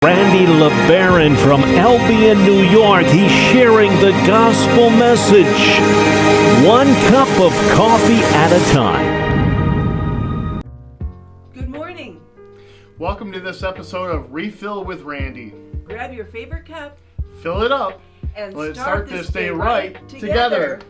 Randy LeBaron from Albion, New York. He's sharing the gospel message, one cup of coffee at a time. Good morning. Welcome to this episode of Refill with Randy. Grab your favorite cup Fill it up. and Let's start this day right together.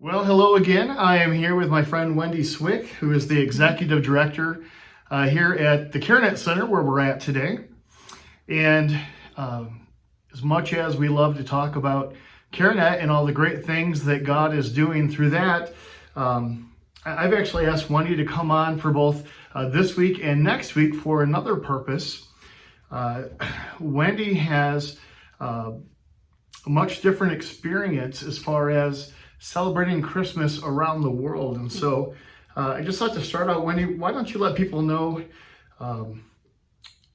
Well, hello again. I am here with my friend Wende Swick, who is the executive director here at the CareNet Center where we're at today. And as much as we love to talk about CareNet and all the great things that God is doing through that, I've actually asked Wendy to come on for both this week and next week for another purpose. Wendy has a much different experience as far as celebrating Christmas around the world. And so I just like to start out, Wendy, why don't you let people know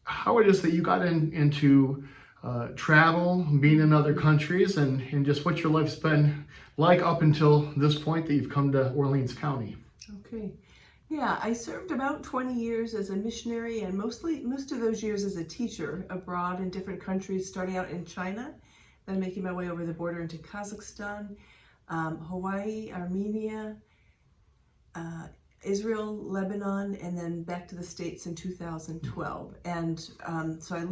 how it is that you got into travel, being in other countries, and just what your life's been like up until this point that you've come to Orleans County. Okay. Yeah, I served about 20 years as a missionary and most of those years as a teacher abroad in different countries, starting out in China, then making my way over the border into Kazakhstan, Hawaii, Armenia, Israel, Lebanon, and then back to the States in 2012. And so I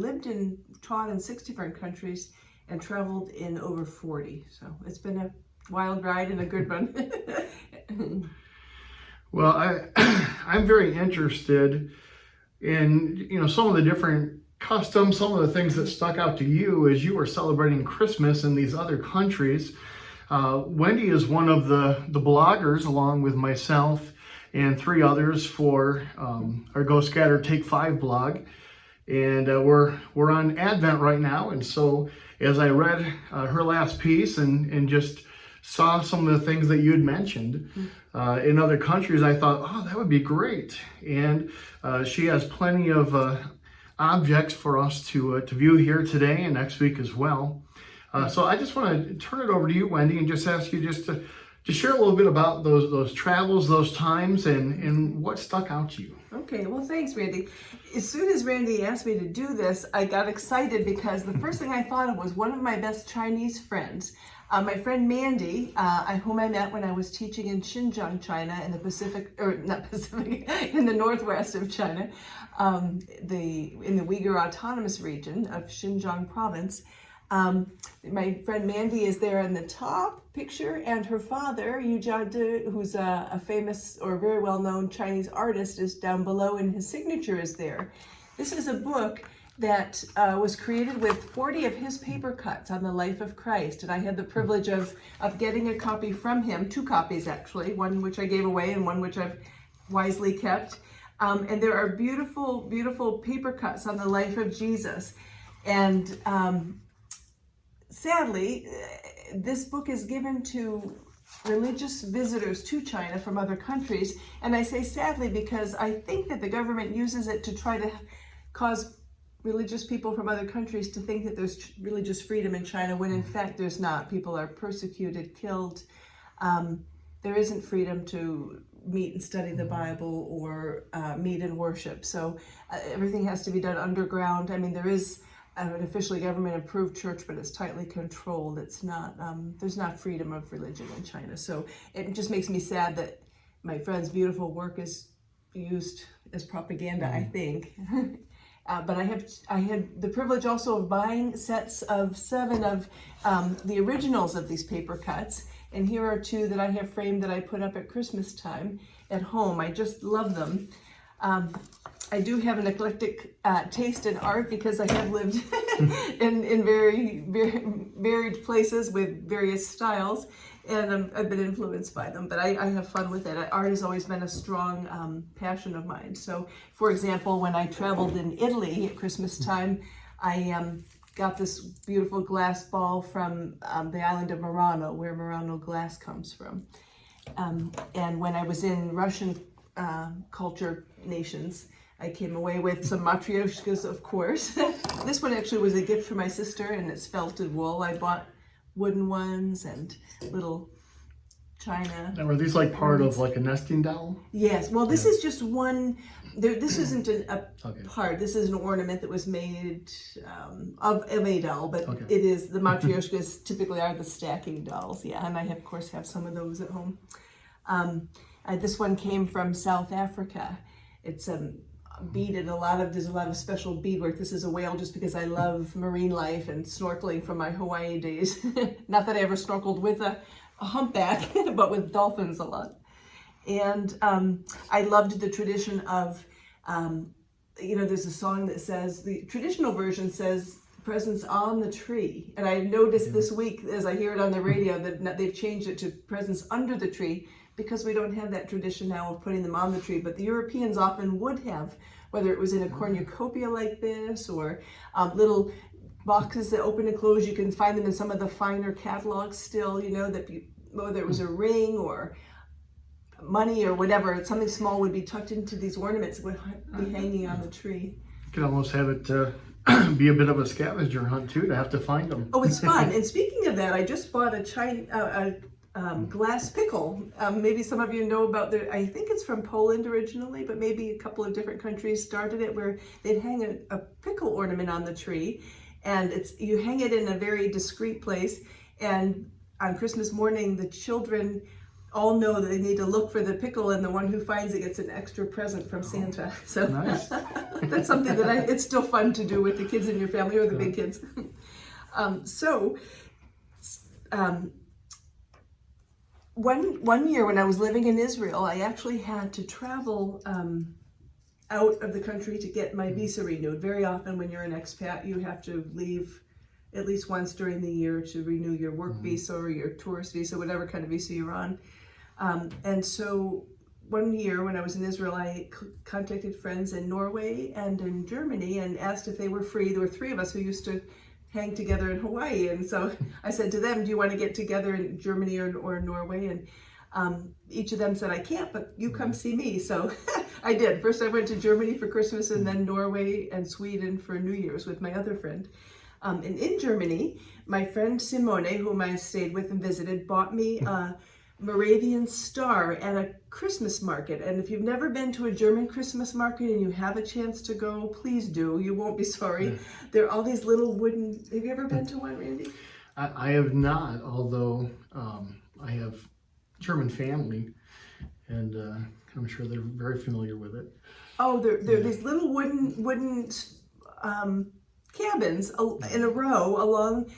taught in 6 different countries and traveled in over 40. So it's been a wild ride and a good one. Well, I'm very interested in, some of the different customs, some of the things that stuck out to you as you were celebrating Christmas in these other countries. Wendy is one of the bloggers, along with myself and 3 others for our Go Scatter Take 5 blog. And we're on Advent right now. And so as I read her last piece and just saw some of the things that you had mentioned in other countries, I thought, oh, that would be great. And she has plenty of objects for us to view here today and next week as well. So I just want to turn it over to you, Wendy, and just ask you just to share a little bit about those travels, those times, and what stuck out to you. Okay, well, thanks, Randy. As soon as Randy asked me to do this, I got excited because the first thing I thought of was one of my best Chinese friends. My friend Mandy, whom I met when I was teaching in Xinjiang, China, in the in the northwest of China, in the Uyghur Autonomous Region of Xinjiang Province. My friend Mandy is there in the top picture, and her father, Yu Jiade, who's a famous or very well-known Chinese artist, is down below, and his signature is there. This is a book that was created with 40 of his paper cuts on the life of Christ, and I had the privilege of getting a copy from him, 2 copies actually, one which I gave away and one which I've wisely kept. And there are beautiful, beautiful paper cuts on the life of Jesus. And sadly, this book is given to religious visitors to China from other countries. And I say sadly because I think that the government uses it to try to cause religious people from other countries to think that there's religious freedom in China, when in fact there's not. People are persecuted, killed. There isn't freedom to meet and study the Bible or meet and worship. So everything has to be done underground. I mean, there is an officially government-approved church, but it's tightly controlled. It's not. There's not freedom of religion in China. So it just makes me sad that my friend's beautiful work is used as propaganda, I think. But I had the privilege also of buying sets of 7 of the originals of these paper cuts. And here are 2 that I have framed that I put up at Christmas time at home. I just love them. I do have an eclectic taste in art because I have lived in very, very varied places with various styles. and I've been influenced by them, but I have fun with it. Art has always been a strong passion of mine. So, for example, when I traveled in Italy at Christmas time, I got this beautiful glass ball from the island of Murano, where Murano glass comes from. And when I was in Russian culture nations, I came away with some matryoshkas, of course. This one actually was a gift for my sister, and it's felted wool. I bought wooden ones and little china. Now, were these like part of like a nesting doll? Yes. Well, this is just one. This isn't a Okay. part. This is an ornament that was made of a doll, but Okay. it is the matryoshkas. Typically are the stacking dolls. Yeah, and I of course have some of those at home. This one came from South Africa. It's beaded. There's a lot of special beadwork. This is a whale just because I love marine life and snorkeling from my Hawaii days. Not that I ever snorkeled with a humpback, but with dolphins a lot. And I loved the tradition of, there's a song that says, the traditional version says, presents on the tree. And I noticed this week, as I hear it on the radio, that they've changed it to presents under the tree, because we don't have that tradition now of putting them on the tree. But the Europeans often would have, whether it was in a cornucopia like this, or little boxes that open and close. You can find them in some of the finer catalogs still, whether it was a ring or money or whatever, something small would be tucked into these ornaments that would be hanging on the tree. You could almost have it be a bit of a scavenger hunt too, to have to find them. Oh, it's fun. And speaking of that, I just bought a glass pickle. Maybe some of you know about I think it's from Poland originally, but maybe a couple of different countries started it, where they'd hang a pickle ornament on the tree, and you hang it in a very discreet place, and on Christmas morning the children all know that they need to look for the pickle, and the one who finds it gets an extra present from Santa. So Nice. that's something that it's still fun to do with the kids in your family, or the big kids. One year when I was living in Israel, I actually had to travel out of the country to get my visa renewed. Very often when you're an expat, you have to leave at least once during the year to renew your work visa or your tourist visa, whatever kind of visa you're on. And so one year when I was in Israel, I contacted friends in Norway and in Germany and asked if they were free. There were three of us who used to hang together in Hawaii, and so I said to them, do you want to get together in Germany or Norway? And each of them said, I can't, but you come see me. So I did. First I went to Germany for Christmas, and then Norway and Sweden for New Year's with my other friend. And in Germany, my friend Simone, whom I stayed with and visited, bought me a Moravian Star at a Christmas market. And if you've never been to a German Christmas market and you have a chance to go, please do. You won't be sorry. Yeah. There are all these little wooden... Have you ever been to one, Randy? I have not, although I have German family, and I'm sure they're very familiar with it. Oh, they're these little wooden cabins in a row along...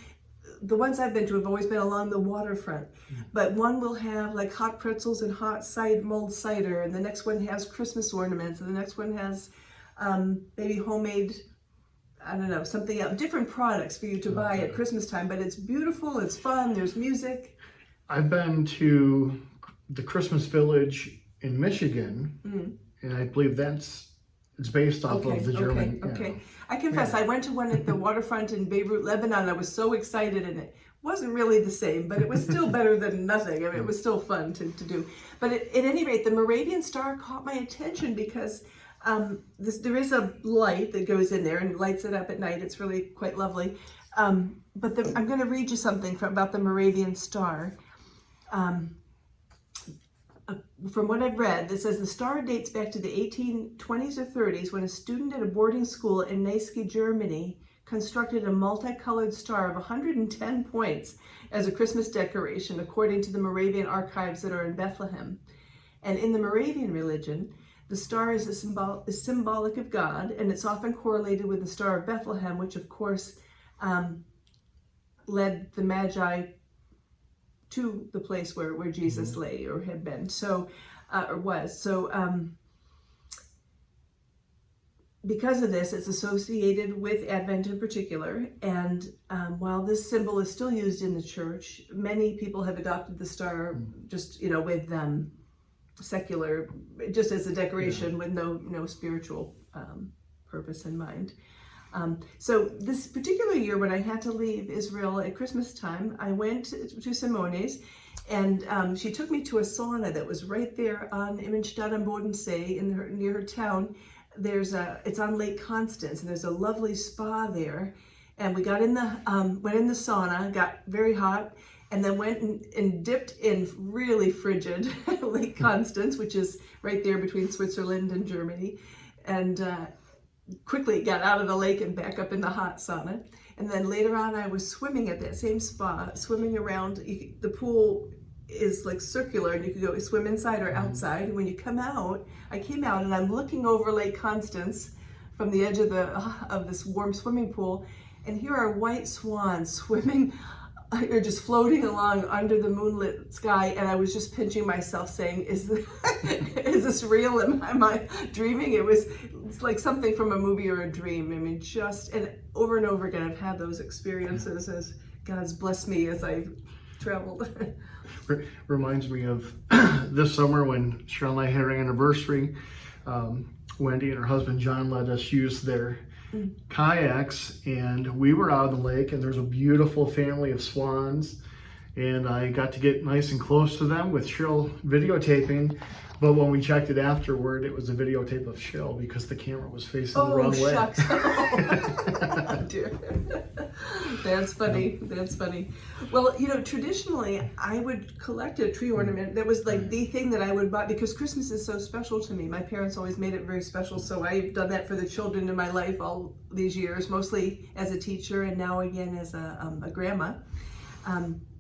The ones I've been to have always been along the waterfront, but one will have like hot pretzels and hot mulled cider, and the next one has Christmas ornaments, and the next one has maybe homemade, I don't know, something else, different products for you to buy at Christmas time. But it's beautiful, it's fun, there's music. I've been to the Christmas Village in Michigan, and I believe it's based off of the German. Okay. I confess, I went to one at the waterfront in Beirut, Lebanon. I was so excited, and it wasn't really the same, but it was still better than nothing. I mean, it was still fun to do. But at any rate, the Moravian Star caught my attention because there is a light that goes in there and lights it up at night. It's really quite lovely. But I'm going to read you something about the Moravian Star. From what I've read, it says the star dates back to the 1820s or 30s when a student at a boarding school in Neisse, Germany, constructed a multicolored star of 110 points as a Christmas decoration, according to the Moravian archives that are in Bethlehem. And in the Moravian religion, the star is symbolic of God, and it's often correlated with the Star of Bethlehem, which of course led the Magi to the place where Jesus lay or had been, or was. So because of this, it's associated with Advent in particular. And while this symbol is still used in the church, many people have adopted the star just, with secular, just as a decoration with no spiritual purpose in mind. So this particular year, when I had to leave Israel at Christmas time, I went to Simone's, and she took me to a sauna that was right there on Immenstadt am Bodensee near her town. It's on Lake Constance, and there's a lovely spa there. And we got went in the sauna, got very hot, and then went and dipped in really frigid Lake Constance, which is right there between Switzerland and Germany. And quickly got out of the lake and back up in the hot sauna. And then later on, I was swimming at that same spa, swimming around. The pool is like circular, and you could go swim inside or outside. And when you come out, I came out and I'm looking over Lake Constance from the edge of this warm swimming pool, and here are white swans swimming, or just floating along under the moonlit sky. And I was just pinching myself, saying, "Is this real? Am I dreaming?" It's like something from a movie or a dream. I mean, and over and over again, I've had those experiences as God's blessed me as I've traveled. Reminds me of this summer when Cheryl and I had our anniversary. Wendy and her husband John let us use their kayaks, and we were out on the lake, and there's a beautiful family of swans, and I got to get nice and close to them with Cheryl videotaping. But when we checked it afterward, it was a videotape of Cheryl because the camera was facing the wrong way. Shucks. Oh, dear. That's funny. That's funny. Well, traditionally, I would collect a tree ornament. That was like the thing that I would buy because Christmas is so special to me. My parents always made it very special, so I've done that for the children in my life all these years, mostly as a teacher and now again as a grandma.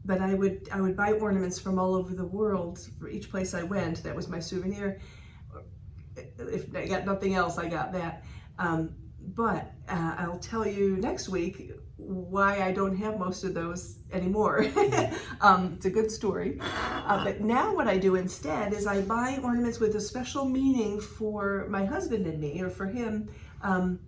But I would buy ornaments from all over the world for each place I went. That was my souvenir. If I got nothing else, I got that. But I'll tell you next week why I don't have most of those anymore. It's a good story. But now what I do instead is I buy ornaments with a special meaning for my husband and me, or for him. In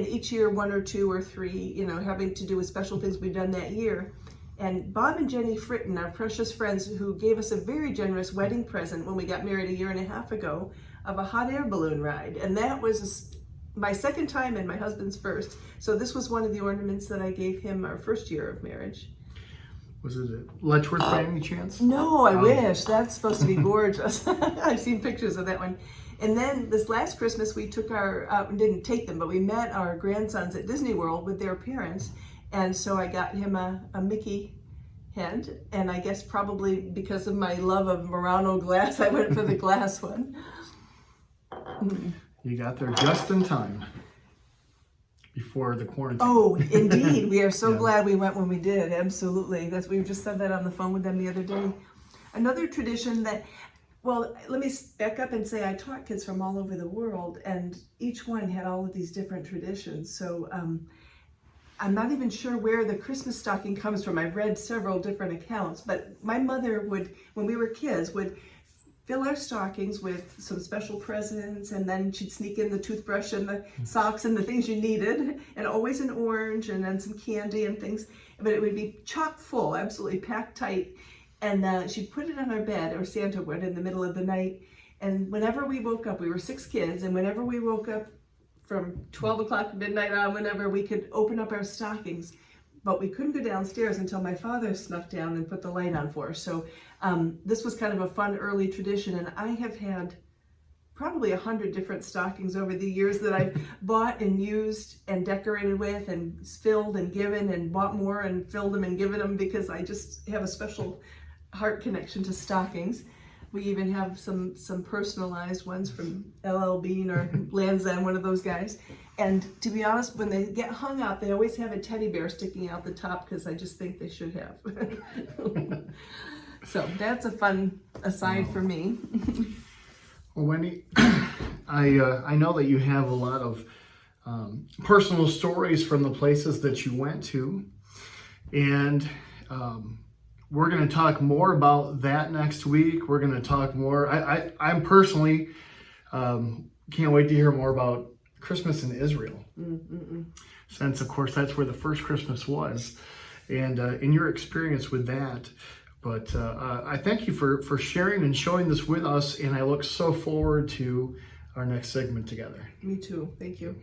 each year, 1 or 2 or 3, having to do with special things we've done that year. And Bob and Jenny Fritton, our precious friends, who gave us a very generous wedding present when we got married 1.5 years ago, of a hot air balloon ride. And that was my second time and my husband's first. So this was one of the ornaments that I gave him our first year of marriage. Was it a Letchworth by any chance? No, I wish. That's supposed to be gorgeous. I've seen pictures of that one. And then this last Christmas, we took didn't take them, but we met our grandsons at Disney World with their parents. And so I got him a Mickey head, and I guess probably because of my love of Murano glass, I went for the glass one. You got there just in time before the quarantine. Oh, indeed. We are so glad we went when we did. Absolutely. We just said that on the phone with them the other day. Another tradition that, well, let me back up and say I taught kids from all over the world, and each one had all of these different traditions. So I'm not even sure where the Christmas stocking comes from. I've read several different accounts, but my mother would, when we were kids, would fill our stockings with some special presents, and then she'd sneak in the toothbrush and the socks and the things you needed, and always an orange and then some candy and things. But it would be chock full, absolutely packed tight. And she'd put it on our bed, or Santa would, in the middle of the night. And whenever we woke up, we were 6 kids, and whenever we woke up, from 12 o'clock midnight on, whenever, we could open up our stockings, but we couldn't go downstairs until my father snuck down and put the light on for us. So this was kind of a fun early tradition, and I have had probably 100 different stockings over the years that I've bought and used and decorated with and filled and given and bought more and filled them and given them, because I just have a special heart connection to stockings. We even have some personalized ones from LL Bean or Land's End, one of those guys. And to be honest, when they get hung up, they always have a teddy bear sticking out the top, because I just think they should have. So that's a fun aside for me. Well, Wendy, I know that you have a lot of personal stories from the places that you went to, and we're going to talk more about that next week. We're going to talk more. I'm personally can't wait to hear more about Christmas in Israel, since, of course, that's where the first Christmas was, and in your experience with that. But I thank you for sharing and showing this with us, and I look so forward to our next segment together. Me too. Thank you.